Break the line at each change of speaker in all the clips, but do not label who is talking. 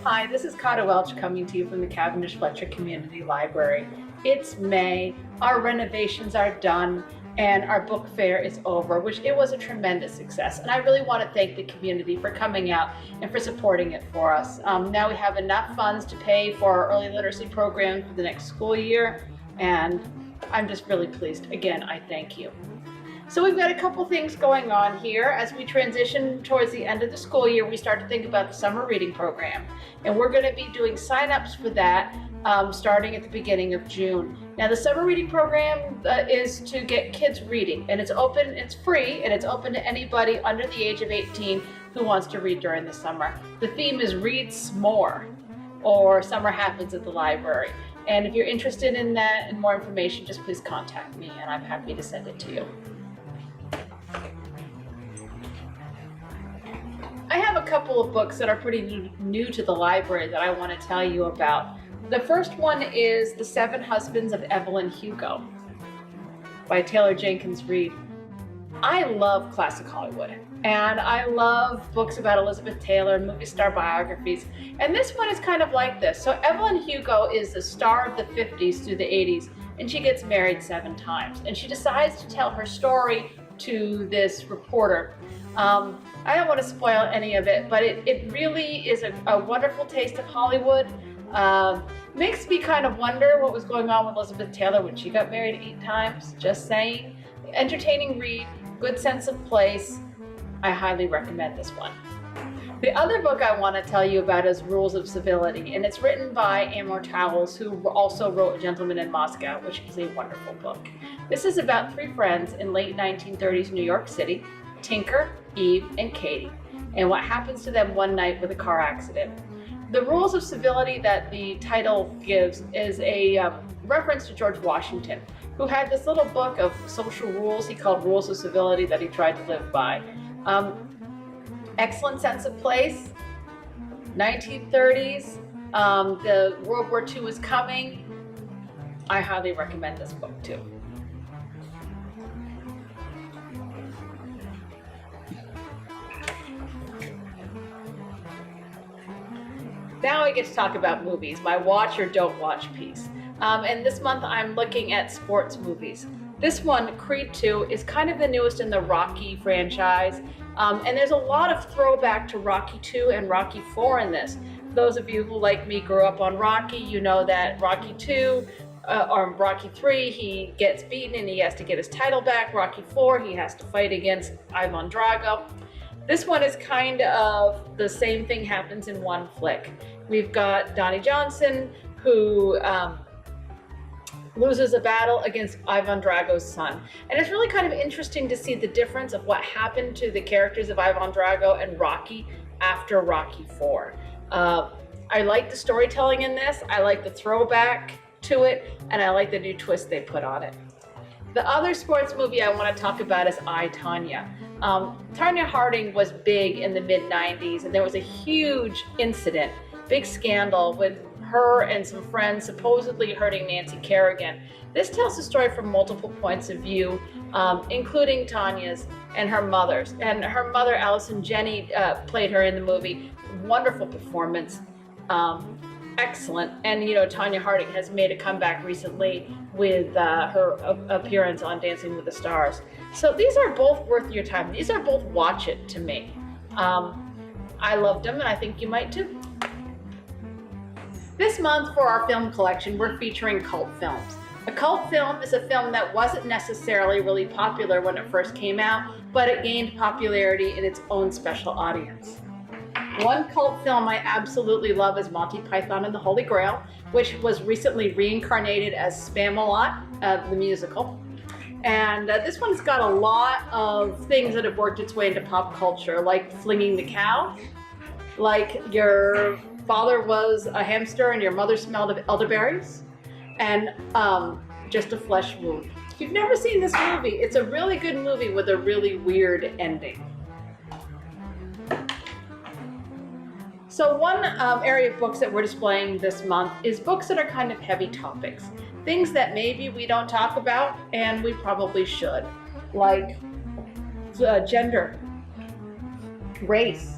Hi, this is Kata Welch coming to you from the Cavendish Fletcher Community Library. It's May, our renovations are done, and our book fair is over, which it was a tremendous success. And I really want to thank the community for coming out and for supporting it for us. Now we have enough funds to pay for our early literacy program for the next school year, and I'm just really pleased. Again, I thank you. So we've got a couple things going on here. As we transition towards the end of the school year, we start to think about the summer reading program. And we're going to be doing sign-ups for that starting at the beginning of June. Now the summer reading program is to get kids reading, and it's open, it's free, and it's open to anybody under the age of 18 who wants to read during the summer. The theme is Read S'more, or Summer Happens at the Library. And if you're interested in that and more information, just please contact me and I'm happy to send it to you. I have a couple of books that are pretty new to the library that I want to tell you about. The first one is The Seven Husbands of Evelyn Hugo by Taylor Jenkins Reid. I love classic Hollywood, and I love books about Elizabeth Taylor, movie star biographies, and this one is kind of like this. So Evelyn Hugo is the star of the 50s through the 80s, and she gets married 7 times, and she decides to tell her story to this reporter. I don't want to spoil any of it, but it really is a wonderful taste of Hollywood. Makes me kind of wonder what was going on with Elizabeth Taylor when she got married 8 times, just saying. Entertaining read, good sense of place. I highly recommend this one. The other book I want to tell you about is Rules of Civility, and it's written by Amor Towles, who also wrote A Gentleman in Moscow, which is a wonderful book. This is about 3 friends in late 1930s New York City, Tinker, Eve, and Katie, and what happens to them one night with a car accident. The Rules of Civility that the title gives is a reference to George Washington, who had this little book of social rules he called Rules of Civility that he tried to live by. Excellent sense of place, 1930s, the World War II is coming. I highly recommend this book too. Now I get to talk about movies, my watch or don't watch piece. And this month I'm looking at sports movies. This one, Creed 2, is kind of the newest in the Rocky franchise. And there's a lot of throwback to Rocky 2 and Rocky 4 in this. For those of you who, like me, grew up on Rocky, you know that Rocky 2 or Rocky 3, he gets beaten and he has to get his title back. Rocky 4, he has to fight against Ivan Drago. This one is kind of the same thing happens in one flick. We've got Donnie Johnson, who loses a battle against Ivan Drago's son. And it's really kind of interesting to see the difference of what happened to the characters of Ivan Drago and Rocky after Rocky 4. I like the storytelling in this, I like the throwback to it, and I like the new twist they put on it. The other sports movie I want to talk about is I, Tonya. Tonya Harding was big in the mid-90s, and there was a huge incident, big scandal with her and some friends supposedly hurting Nancy Kerrigan. This tells the story from multiple points of view, including Tonya's and her mother's. And her mother, Allison Janney, played her in the movie. Wonderful performance, excellent. And you know, Tonya Harding has made a comeback recently with her appearance on Dancing with the Stars. So these are both worth your time. These are both watch it to me. I loved them, and I think you might too. This month for our film collection, we're featuring cult films. A cult film is a film that wasn't necessarily really popular when it first came out, but it gained popularity in its own special audience. One cult film I absolutely love is Monty Python and the Holy Grail, which was recently reincarnated as Spamalot, the musical. And this one's got a lot of things that have worked its way into pop culture, like flinging the cow, like your father was a hamster and your mother smelled of elderberries, and just a flesh wound. If you've never seen this movie, it's a really good movie with a really weird ending. So one area of books that we're displaying this month is books that are kind of heavy topics. Things that maybe we don't talk about and we probably should, like gender, race,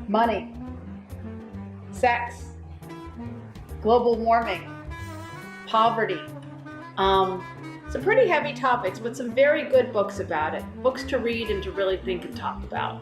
money, sex, global warming, poverty. Some pretty heavy topics, but some very good books about it. Books to read and to really think and talk about.